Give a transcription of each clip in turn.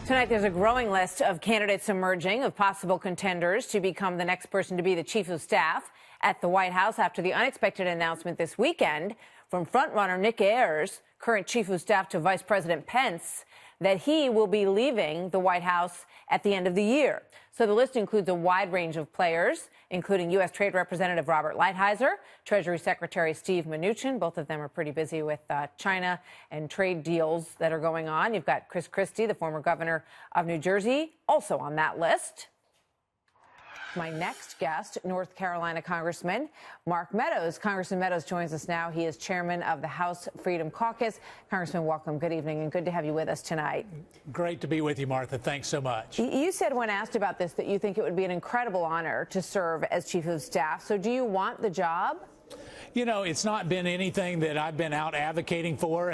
Tonight, there's a growing list of candidates emerging, of possible contenders to become the next person to be the chief of staff at the White House after the unexpected announcement this weekend from frontrunner Nick Ayers, current chief of staff to Vice President Pence, that he will be leaving the White House at the end of the year. So the list includes a wide range of players, including U.S. Trade Representative Robert Lighthizer, Treasury Secretary Steve Mnuchin. Both of them are pretty busy with China and trade deals that are going on. You've got Chris Christie, the former governor of New Jersey, also on that list. My next guest, North Carolina Congressman Mark Meadows. Congressman Meadows joins us now. He is chairman of the House Freedom Caucus. Congressman, welcome. Good evening, and good to have you with us tonight. Great to be with you, Martha. Thanks so much. You said when asked about this that you think it would be an incredible honor to serve as chief of staff. So do you want the job? You know, it's not been anything that I've been out advocating for.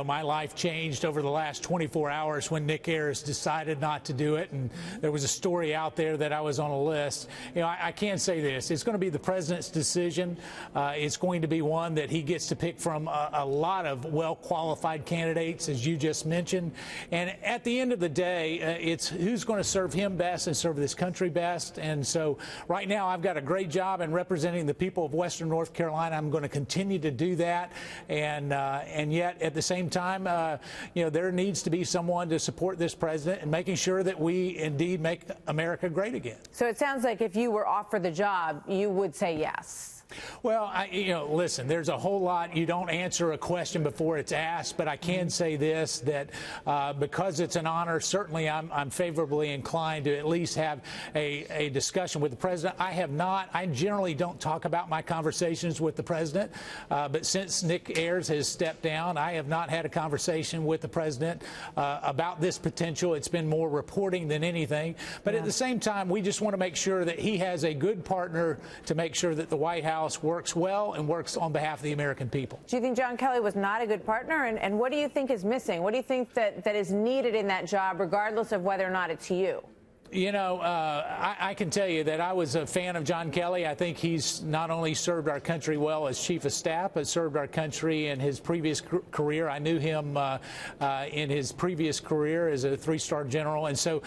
My life changed over the last 24 hours when Nick Ayers decided not to do it. And there was a story out there that I was on a list. I can say this. It's going to be the president's decision. It's going to be one that he gets to pick from a lot of well-qualified candidates, as you just mentioned. And at the end of the day, it's who's going to serve him best and serve this country best. And so right now, I've got a great job in representing the people of Western North Carolina. I'm going to continue to do that, and yet at the same time, there needs to be someone to support this president and making sure that we indeed make America great again. So it sounds like if you were offered the job, you would say yes. Well, listen, there's a whole lot. You don't answer a question before it's asked, but I can say this, that because it's an honor, certainly I'm favorably inclined to at least have a discussion with the president. I generally don't talk about my conversations with the president, but since Nick Ayers has stepped down, I have not had a conversation with the president about this potential. It's been more reporting than anything. But at the same time, we just want to make sure that he has a good partner to make sure that the White House works well and works on behalf of the American people. Do you think John Kelly was not a good partner? And what do you think is missing? What do you think that is needed in that job, regardless of whether or not it's you? I can tell you that I was a fan of John Kelly. I think he's not only served our country well as chief of staff, but served our country in his previous career. I knew him in his previous career as a three-star general. And so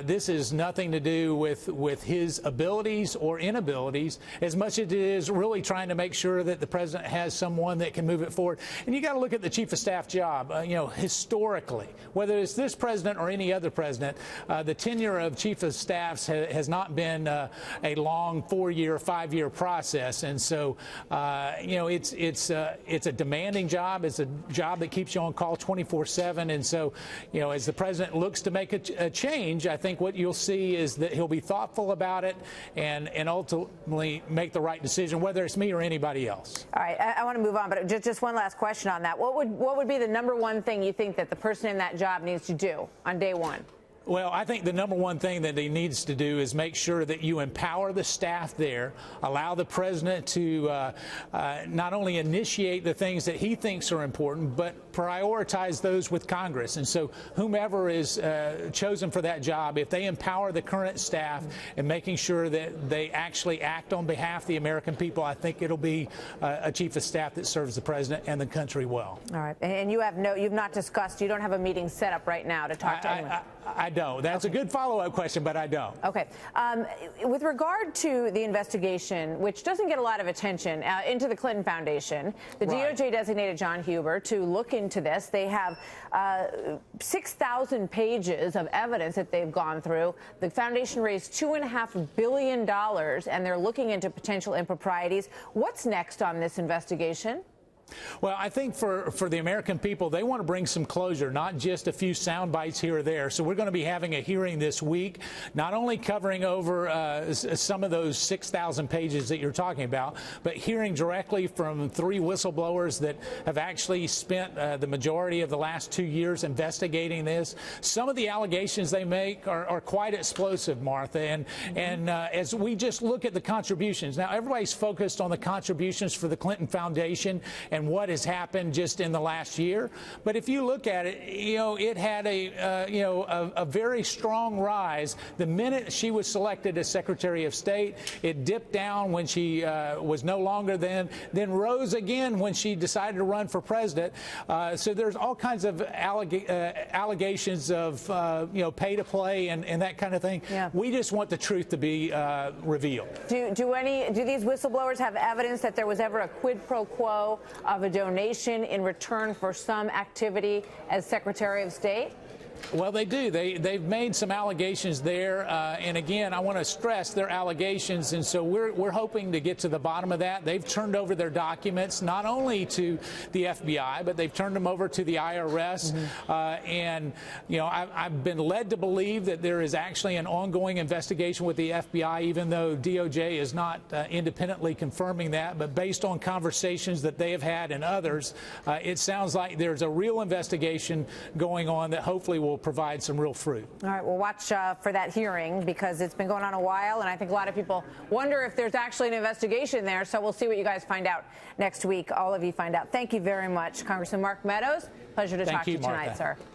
this is nothing to do with his abilities or inabilities, as much as it is really trying to make sure that the president has someone that can move it forward. And you got to look at the chief of staff job. Historically, whether it's this president or any other president, the tenure of chief of staffs has not been a long 4-year, 5-year process, and so it's a demanding job. It's a job that keeps you on call 24/7, and so as the president looks to make a change, I think what you'll see is that he'll be thoughtful about it and ultimately make the right decision, whether it's me or anybody else. All right, I want to move on, but just one last question on that. What would be the number one thing you think that the person in that job needs to do on day one? Well, I think the number one thing that he needs to do is make sure that you empower the staff there, allow the president to not only initiate the things that he thinks are important, but prioritize those with Congress. And so whomever is chosen for that job, if they empower the current staff and making sure that they actually act on behalf of the American people, I think it'll be a chief of staff that serves the president and the country well. All right. And you've not discussed, you don't have a meeting set up right now to talk to anyone? I don't. That's okay. A good follow-up question, but I don't. Okay. With regard to the investigation, which doesn't get a lot of attention, into the Clinton Foundation, the DOJ designated John Huber to look into this. They have 6,000 pages of evidence that they've gone through. The foundation raised $2.5 billion, and they're looking into potential improprieties. What's next on this investigation? Well, I think for the American people, they want to bring some closure, not just a few sound bites here or there. So we're going to be having a hearing this week, not only covering over some of those 6,000 pages that you're talking about, but hearing directly from 3 whistleblowers that have actually spent the majority of the last 2 years investigating this. Some of the allegations they make are quite explosive, Martha. And as we just look at the contributions, now everybody's focused on the contributions for the Clinton Foundation and and what has happened just in the last year. But if you look at it, it had a very strong rise the minute she was selected as Secretary of State. It dipped down when she was no longer then rose again when she decided to run for president. So there's all kinds of allegations of pay to play and that kind of thing. Yeah. We just want the truth to be revealed. Do these whistleblowers have evidence that there was ever a quid pro quo of a donation in return for some activity as Secretary of State? Well, they do. They've made some allegations there, and again, I want to stress their allegations, and so we're hoping to get to the bottom of that. They've turned over their documents not only to the FBI, but they've turned them over to the IRS. And I've been led to believe that there is actually an ongoing investigation with the FBI, even though DOJ is not independently confirming that. But based on conversations that they have had and others, it sounds like there's a real investigation going on that hopefully will provide some real fruit. All right, we'll watch for that hearing because it's been going on a while, and I think a lot of people wonder if there's actually an investigation there. So we'll see what you guys find out next week. All of you find out. Thank you very much, Congressman Mark Meadows. Pleasure to talk to you tonight, sir.